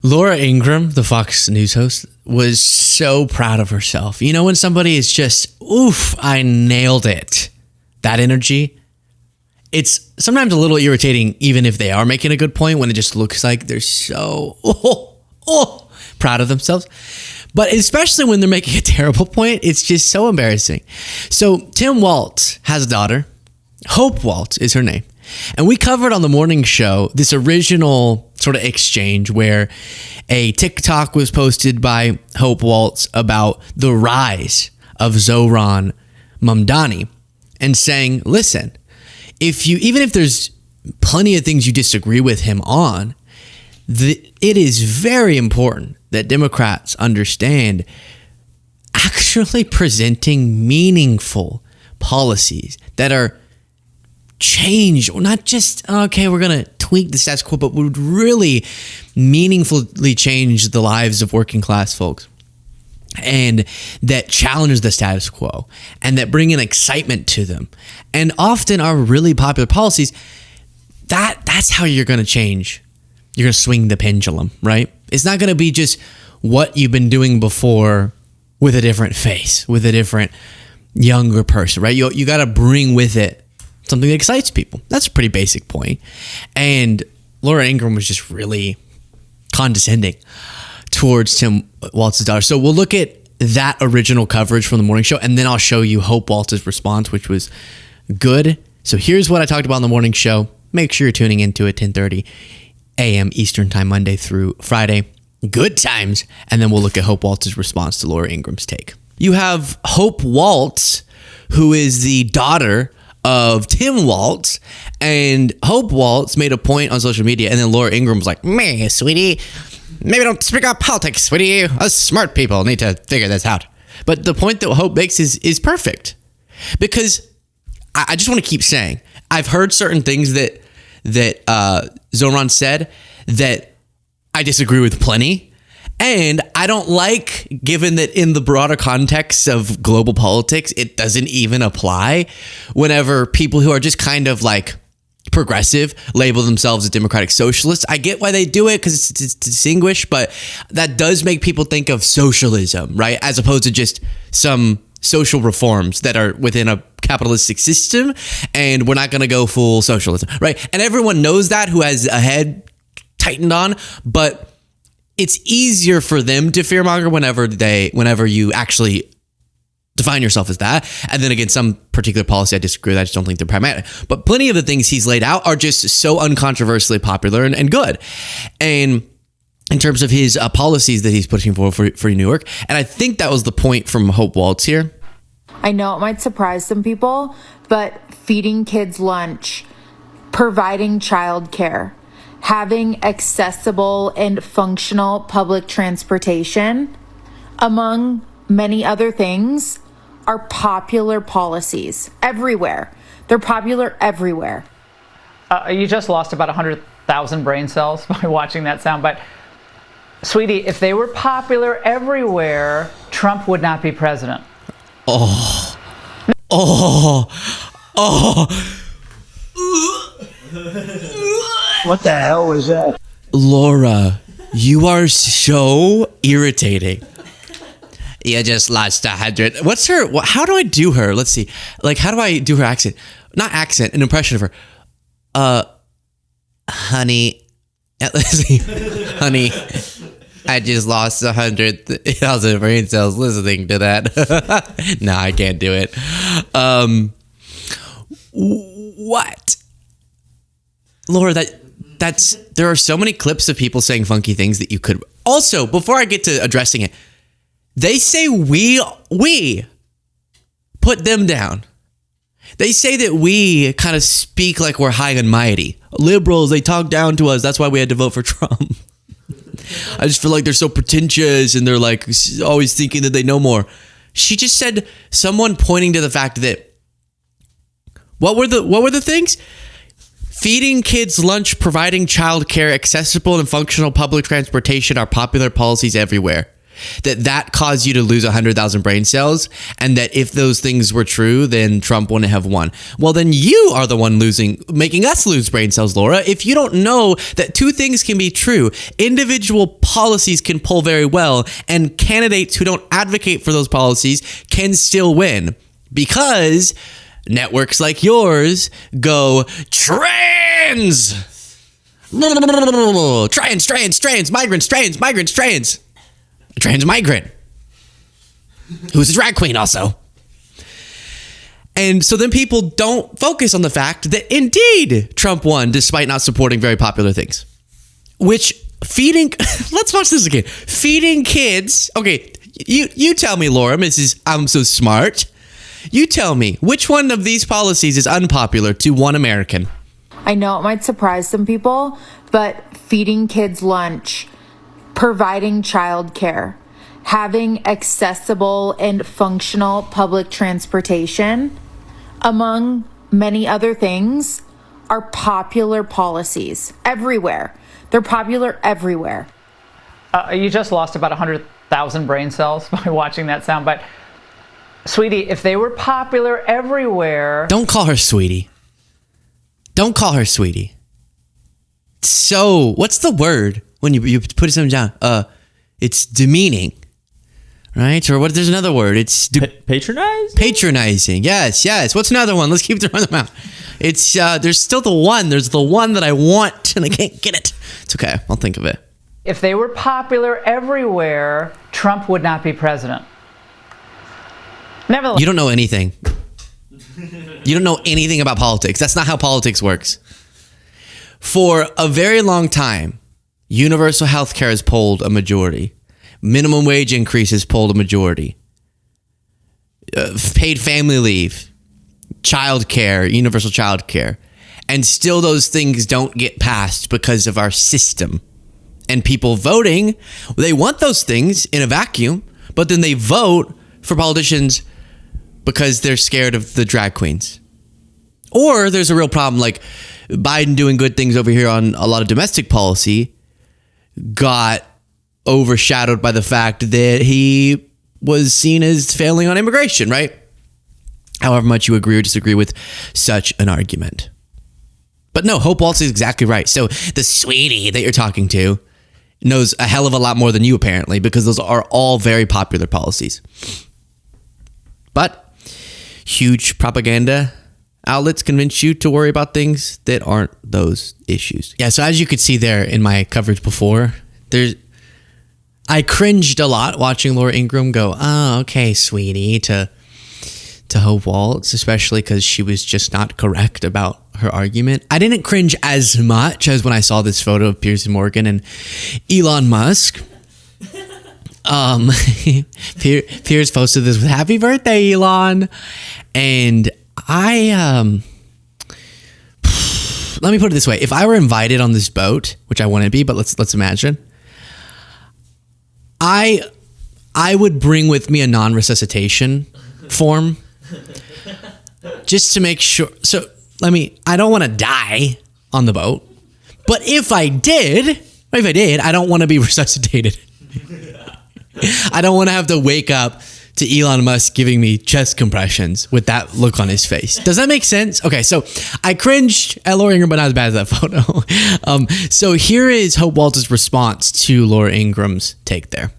Laura Ingraham, the Fox News host, was so proud of herself. You know, when somebody is just, oof, I nailed it. That energy. It's sometimes a little irritating, even if they are making a good point, when it just looks like they're so proud of themselves. But especially when they're making a terrible point, it's just so embarrassing. So Tim Walz has a daughter. Hope Walz is her name. And we covered on the morning show this original sort of exchange where a TikTok was posted by Hope Walz about the rise of Zohran Mamdani and saying, listen, even if there's plenty of things you disagree with him on, it is very important that Democrats understand actually presenting meaningful policies that are change, or not just, okay, we're going to tweak the status quo, but would really meaningfully change the lives of working class folks, and that challenge the status quo, and that bring in excitement to them, and often are really popular policies. That's how you're going to change. You're going to swing the pendulum, right? It's not going to be just what you've been doing before with a different face, with a different younger person, right? You got to bring with it something that excites people. That's a pretty basic point. And Laura Ingraham was just really condescending towards Tim Walz's daughter. So we'll look at that original coverage from the morning show, and then I'll show you Hope Walz's response, which was good. So here's what I talked about on the morning show. Make sure you're tuning into it 10:30 a.m. Eastern time, Monday through Friday. Good times. And then we'll look at Hope Walz's response to Laura Ingraham's take. You have Hope Walz, who is the daughter of Tim Walz, and Hope Walz made a point on social media, and then Laura Ingraham was like, "Meh, sweetie, maybe don't speak about politics, sweetie. Us smart people need to figure this out." But the point that Hope makes is perfect, because I just want to keep saying, I've heard certain things that Zohran said that I disagree with plenty. And I don't like, given that in the broader context of global politics, it doesn't even apply whenever people who are just kind of like progressive label themselves as democratic socialists. I get why they do it, because it's distinguished, but that does make people think of socialism, right? As opposed to just some social reforms that are within a capitalistic system, and we're not going to go full socialism, right? And everyone knows that, who has a head tightened on, but it's easier for them to fearmonger whenever you actually define yourself as that. And then again, some particular policy I disagree with. I just don't think they're pragmatic. But plenty of the things he's laid out are just so uncontroversially popular and good. And in terms of his policies that he's pushing forward for New York. And I think that was the point from Hope Walz here. I know it might surprise some people, but feeding kids lunch, providing childcare, having accessible and functional public transportation, among many other things, are popular policies everywhere. They're popular everywhere. You just lost about 100,000 brain cells by watching that soundbite. Sweetie, if they were popular everywhere, Trump would not be president. What the hell was that? Laura, you are so irritating. You just lost 100. What's her? How do I do her? Let's see. Like, how do I do her accent? Not accent, an impression of her. Honey. Let's see. Honey, I just lost 100,000 brain cells listening to that. No, I can't do it. What? Laura, there are so many clips of people saying funky things that you could. Also, before I get to addressing it, they say we put them down. They say that we kind of speak like we're high and mighty. Liberals, they talk down to us. That's why we had to vote for Trump. I just feel like they're so pretentious, and they're like always thinking that they know more. She just said, someone pointing to the fact that what were the things? Feeding kids lunch, providing childcare, accessible and functional public transportation are popular policies everywhere. that caused you to lose 100,000 brain cells, and that if those things were true, then Trump wouldn't have won. Well, then you are the one making us lose brain cells, Laura. If you don't know that two things can be true, individual policies can poll very well, and candidates who don't advocate for those policies can still win, because networks like yours go trans, migrants, trans migrant, who's a drag queen also. And so then people don't focus on the fact that indeed Trump won despite not supporting very popular things. Which let's watch this again. Feeding kids. Okay, you tell me, Laura, Mrs. I'm so smart. You tell me, which one of these policies is unpopular to one American? I know it might surprise some people, but feeding kids lunch, providing childcare, having accessible and functional public transportation, among many other things, are popular policies everywhere. They're popular everywhere. You just lost about 100,000 brain cells by watching that sound, but sweetie, if they were popular everywhere... Don't call her sweetie. Don't call her sweetie. So, what's the word when you put something down? It's demeaning, right? Or there's another word. It's patronizing? Patronizing. Yes. What's another one? Let's keep throwing them out. It's there's still the one. There's the one that I want and I can't get it. It's okay. I'll think of it. If they were popular everywhere, Trump would not be president. Nevertheless, You don't know anything. You don't know anything about politics. That's not how politics works. For a very long time, universal health care has polled a majority. Minimum wage increase has polled a majority. Paid family leave, child care, universal child care. And still those things don't get passed because of our system. And people voting, they want those things in a vacuum, but then they vote for politicians because they're scared of the drag queens. Or there's a real problem, like Biden doing good things over here on a lot of domestic policy got overshadowed by the fact that he was seen as failing on immigration, right? However much you agree or disagree with such an argument. But no, Hope Walz is exactly right. So the sweetie that you're talking to knows a hell of a lot more than you, apparently, because those are all very popular policies. But huge propaganda outlets convince you to worry about things that aren't those issues. Yeah, so as you could see there in my coverage before, I cringed a lot watching Laura Ingraham go, "Oh, okay, sweetie," to Hope Walz, especially because she was just not correct about her argument. I didn't cringe as much as when I saw this photo of Piers Morgan and Elon Musk. Piers posted this with "Happy birthday, Elon," and I let me put it this way: if I were invited on this boat, which I wouldn't be, but let's imagine, I would bring with me a non-resuscitation form just to make sure. So I don't want to die on the boat, but if I did, I don't want to be resuscitated. I don't want to have to wake up to Elon Musk giving me chest compressions with that look on his face. Does that make sense? Okay, so I cringed at Laura Ingraham, but not as bad as that photo. So here is Hope Walz's response to Laura Ingram's take there.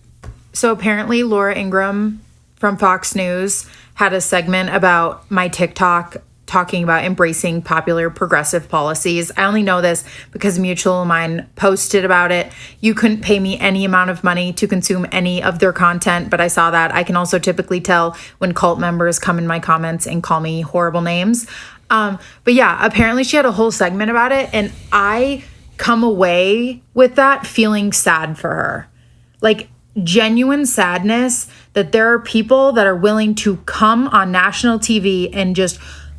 So apparently Laura Ingraham from Fox News had a segment about my TikTok talking about embracing popular progressive policies. I only know this because a mutual of mine posted about it. You couldn't pay me any amount of money to consume any of their content, but I saw that. I can also typically tell when cult members come in my comments and call me horrible names. But yeah, apparently she had a whole segment about it, and I come away with that feeling sad for her. Like, genuine sadness that there are people that are willing to come on national TV and just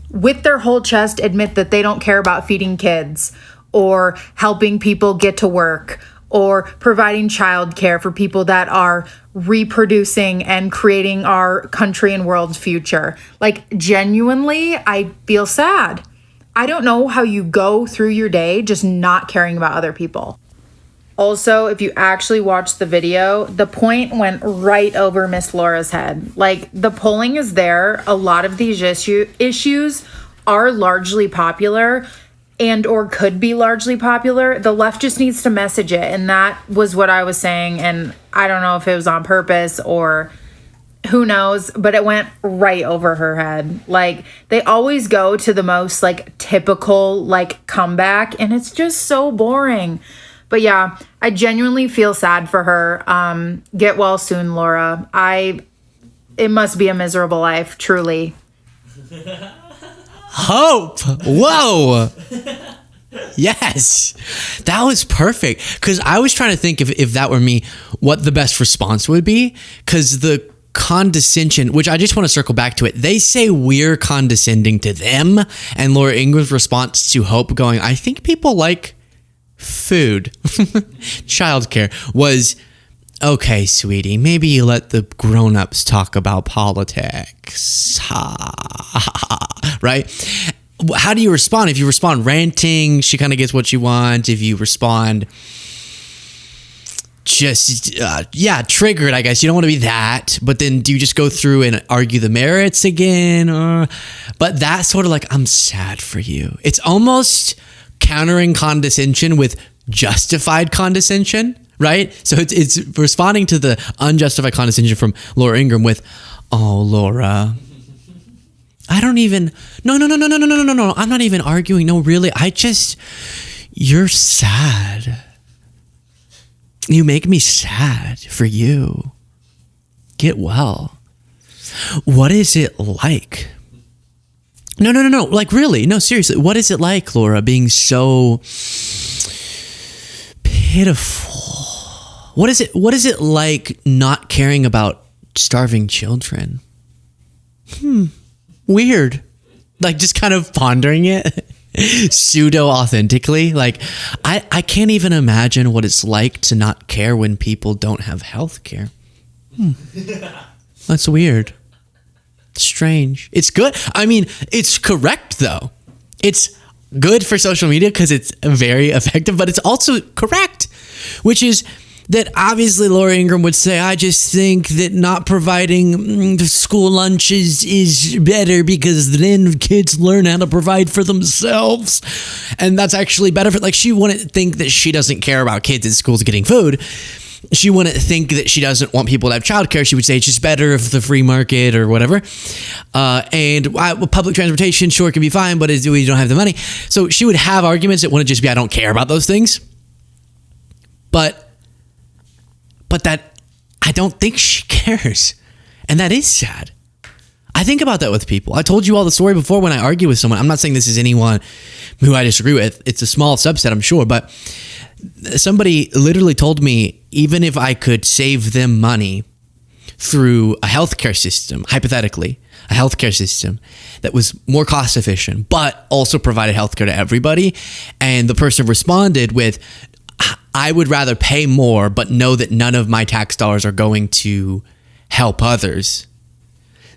with their whole chest admit that they don't care about feeding kids or helping people get to work or providing childcare for people that are reproducing and creating our country and world's future. Like, genuinely, I feel sad. I don't know how you go through your day just not caring about other people. Also, if you actually watch the video, the point went right over Miss Laura's head. Like, the polling is there. A lot of these issues are largely popular and or could be largely popular. The left just needs to message it. And that was what I was saying. And I don't know if it was on purpose or who knows, but it went right over her head. Like, they always go to the most like typical like comeback, and it's just so boring. But yeah, I genuinely feel sad for her. Get well soon, Laura. It must be a miserable life, truly. Hope. Whoa. Yes. That was perfect. Because I was trying to think if that were me, what the best response would be. Because the condescension, which I just want to circle back to it, they say we're condescending to them. And Laura Ingram's response to Hope going, I think people like food, childcare, was, okay, sweetie, maybe you let the grown-ups talk about politics. Right? How do you respond? If you respond ranting, she kind of gets what you want. If you respond just, triggered, I guess. You don't want to be that. But then do you just go through and argue the merits again? But that's sort of like, I'm sad for you. It's almost countering condescension with justified condescension, right? So it's responding to the unjustified condescension from Laura Ingraham with, oh, Laura, I don't even, no, I'm not even arguing. No, really, you're sad. You make me sad for you. Get well. What is it like? No. Like, really? No, seriously. What is it like, Laura, being so pitiful? What is it like not caring about starving children? Weird. Like, just kind of pondering it pseudo authentically. Like, I can't even imagine what it's like to not care when people don't have health care. That's weird. Strange. It's good. I mean, it's correct though. It's good for social media because it's very effective, but it's also correct, which is that obviously Laura Ingraham would say, I just think that not providing school lunches is better because then kids learn how to provide for themselves. And that's actually better for, like, she wouldn't think that she doesn't care about kids in schools getting food. She wouldn't think that she doesn't want people to have childcare. She would say it's just better if the free market or whatever. And public transportation, sure, can be fine, but we don't have the money. So she would have arguments that wouldn't just be, I don't care about those things. But that, I don't think she cares. And that is sad. I think about that with people. I told you all the story before when I argue with someone. I'm not saying this is anyone who I disagree with. It's a small subset, I'm sure. But somebody literally told me, even if I could save them money through a healthcare system, hypothetically, a healthcare system that was more cost efficient, but also provided healthcare to everybody. And the person responded with, I would rather pay more, but know that none of my tax dollars are going to help others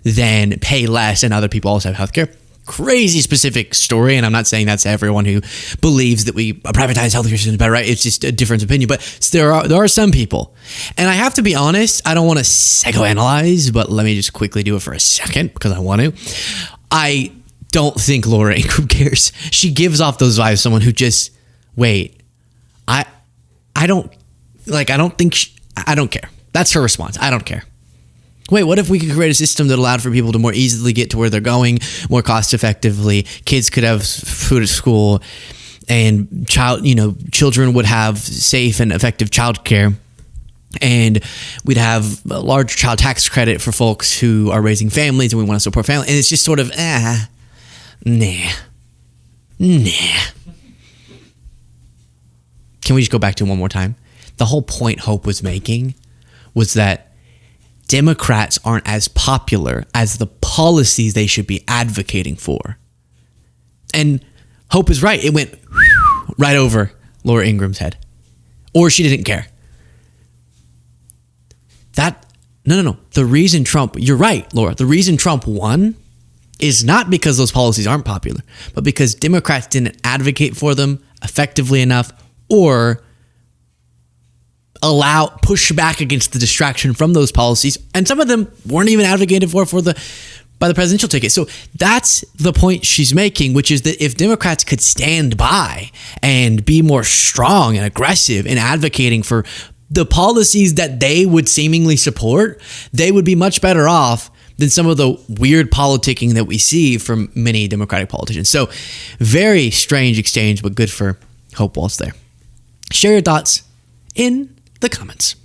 than pay less and other people also have healthcare. Crazy specific story, and I'm not saying that's everyone who believes that we privatize healthcare systems better, right? It's just a different opinion, but there are some people. And I have to be honest, I don't want to psychoanalyze, but let me just quickly do it for a second because I want to. I don't think Laura Ingraham cares. She gives off those vibes, someone who just, wait, I don't care. That's her response. I don't care. Wait, what if we could create a system that allowed for people to more easily get to where they're going, more cost effectively? Kids could have food at school, and children would have safe and effective childcare, and we'd have a large child tax credit for folks who are raising families, and we want to support families. And it's just sort of nah. Can we just go back to it one more time? The whole point Hope was making was that Democrats aren't as popular as the policies they should be advocating for. And Hope is right. It went right over Laura Ingraham's head. Or she didn't care. No. The reason Trump, you're right, Laura. The reason Trump won is not because those policies aren't popular, but because Democrats didn't advocate for them effectively enough, or push back against the distraction from those policies. And some of them weren't even advocated by the presidential ticket. So that's the point she's making, which is that if Democrats could stand by and be more strong and aggressive in advocating for the policies that they would seemingly support, they would be much better off than some of the weird politicking that we see from many Democratic politicians. So very strange exchange, but good for Hope Walz there. Share your thoughts in the comments.